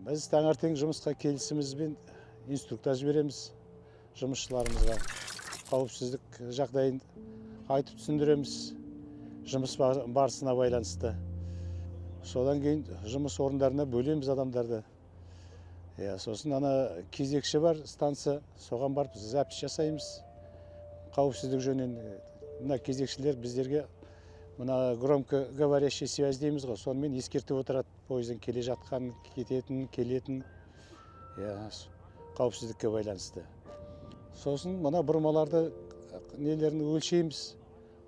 Біз таңертең жұмысқа келісімізбен инструктаж береміз жұмысшыларымызға. Қауіпсіздік жағдайын айтып түсіндіреміз жұмыс барысына байланысты. Содан кейін жұмыс орындарына бөлеміз адамдарды. Сосын ана кезекші бар станция, соған барып запись жасаймыз. Қауіпсіздік жөнінен мына кезекшілер біздерге мына громко говорящий связь дейміз ғой, сонымен ескертіп отырады пойыздың келе жатқан, кететін, келетін, қауіпсіздікке байланысты. Сосын мына бұрмаларды нелерін өлшейміз,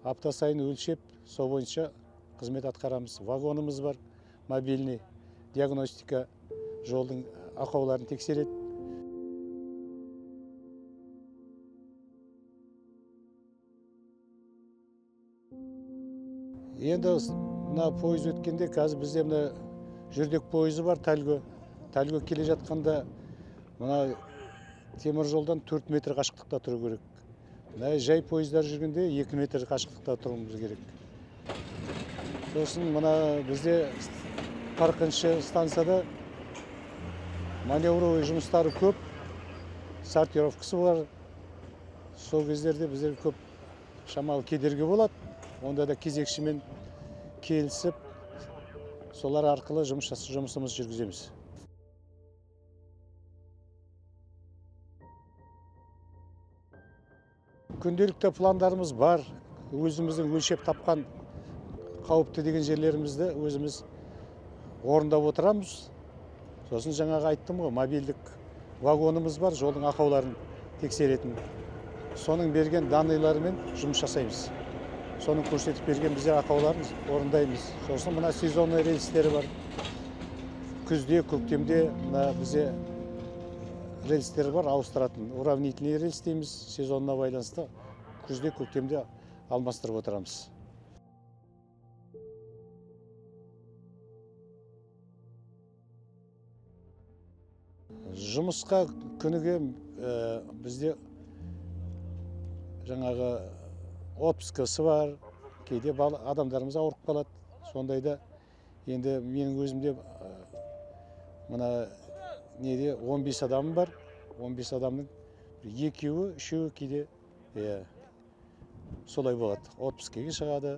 апта сайын өлшеп, сол бойынша қызмет атқарамыз. Вагонымыз бар, мобильный диагностика, жолдың ақауларын тексереді. Енді мына пойыз өткенде, қазір бізде мына жүрдек пойызы бар, Тальго келе жатқанда мына темір жолдан 4 метр қашықтықта тұру керек. Мына жай пойыздар жүргенде 2 метр қашықтықта тұруымыз керек. Сосын мына бізде 40-шы станцияда маневровый жұмыстары көп, сортировкасы бар. Сол кездерде біздер көп шамалы кедергі болады. Онда да кезекшімен келісіп, солар арқылы жұмысымыз жүргіземіз. Күнделікті пландарымыз бар. Өзіміздің өлшеп тапқан қауіпті деген жерлерімізді өзіміз орындап отырамыз. Сосын жаңағы айттым ғой, мобильдік вагонымыз бар, жолдың ақауларын тексеретін. Соның берген данныйларымен жұмыс жасаймыз. Соның көрсетіп берген біздер ақауларын орындаймыз. Сосын мына сезонный рельстері бар. Күзде, көктемде мына бізде рельстері бар, ауыстыратын. Уравнительный рельс дейміз, сезонына байланысты. Күзде, көктемде алмастырып отырамыз. Жұмысқа күніге бізде жаңағы отпускасы бар, кейде адамдарымыз ауырып қалады. Сондайда енді менің өзімде мына неде 15 адамым бар. 15 адамның 2-3-і кейде солай болады. Отпускеге шығады.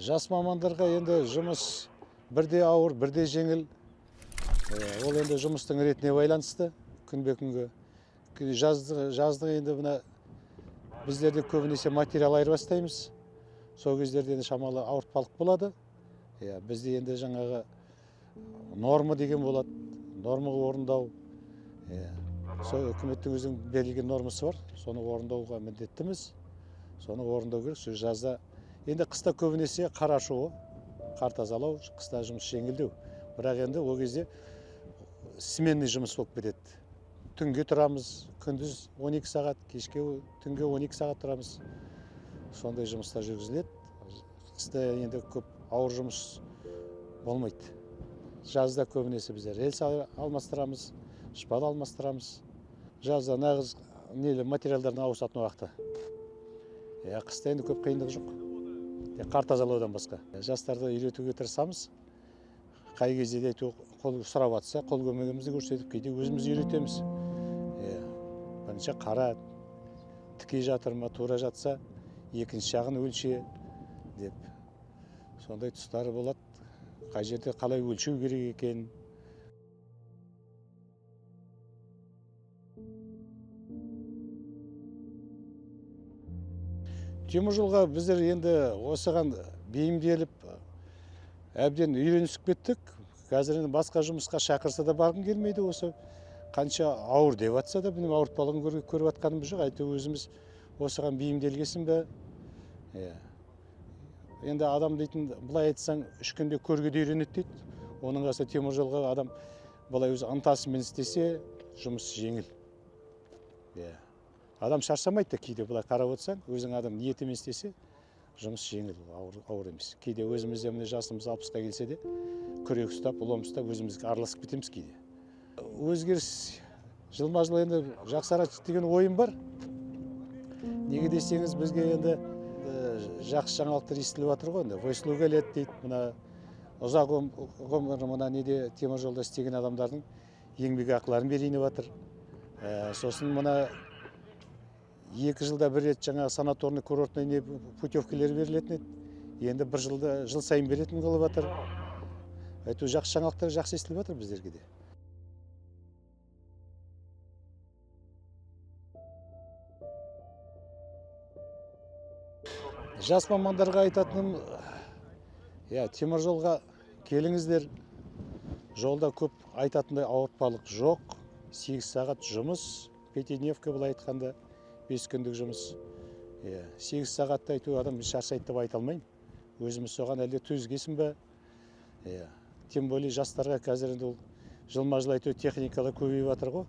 Жас мамандарға енді жұмыс бірде ауыр, бірде жеңіл. Ол енді жұмыстың ретіне байланысты күнбе-күнге. Жаздық енді мына біздерде көбінесе материал айырбастаймыз. Сол кездерде шамалы ауыртпалық болады. Бізде енді жаңағы норма деген болады. Нормаға орындау. Сол үкіметтің өзінің берілген нормасы бар. Соны орындауға міндеттіміз. Соны орындау керек. Сол жазда енді қыста көбінесе қар ашу, қар тазалау, қыста жұмыс жеңілдеу. Бірақ енді ол кезде сменный жұмыс болып кетеді. Түнге тұрамыз, күндіз 12 сағат, кешке түнге 12 сағат тұрамыз. Сондай жұмыстар жүргізіледі. Қыста енді көп ауыр жұмыс болмайды. Жазда көбінесе біздер рельс алмастырамыз, шпал алмастырамыз. Жазда нағыз материалдардың ауысатын уақыты. Қыста енді көп қиындық жоқ. Қар тазалаудан басқа. Жастарды үйретуге тырысамыз. Қай кезде де қол сұрап атса, қол көмегімізді көрсетіп, кейде өзіміз үйретеміз. Бірінші қара, тіке жатыр ма, тура жатса, екінші жағын өлше деп. Сондай тұстары болады. Қай жерде қалай өлшеу керек екен. Теміржолға біздер енді осыған бейімделіп, әбден үйренісіп кеттік. Қазір басқа жұмысқа шақырса да барғым келмейді осы. Қанша ауыр деп атса да, бұның ауыртпалығын көріп атқанымыз жоқ. Әйтеуір өзіміз осыған бейімделгесін бе. Енді адам дейтін, былай айтсаң, 3 күнде көрге де үйренеді дейді. Оның қасы теміржолға адам былай өзі ынтасымен істесе, жұмыс жеңіл. Адам шаршамайды, кейде былай қарап отырсаң, өзің адам ниетімен істесе, жұмыс жеңіл, ауыр емес. Кейде өзімізде міне жасымыз 60-қа келсе де, күрек ұстап, ұлым ұстап, өзімізге араласып кетеміз кейде. Өзгеріс жылма-жыл енді жақсарады деген ойым бар. Неге десеңіз, бізге енді жақсы жаңалықтар естіліп жатыр ғой. Войслу келеді дейді. Мына ұзақ ғұмыр мына неде темір жолда істеген адамдардың еңбек ақыларын берейін деп жатыр. Сосын мына 2 жылда бір рет жаңағы санаторный курортный путевкалер берілетін еді. Енді жыл сайын беретін қылып жатыр. Әйтеуір жақсы жаңалықтар жақсы естіліп жатыр біздерге де. Жас мамандарға айтатыным, темір жолға келіңіздер. Жолда көп айтатындай ауыртпалық жоқ. 8 сағат жұмыс, пятидневка былай айтқанда 5 күндік жұмыс. 8 сағатта айту адам шаршайды деп айта алмаймын. Өзіміз соған әлде төзгесін бе? Тем более жастарға қазір жылма-жыл айту техникалар көбейіп жатыр ғой.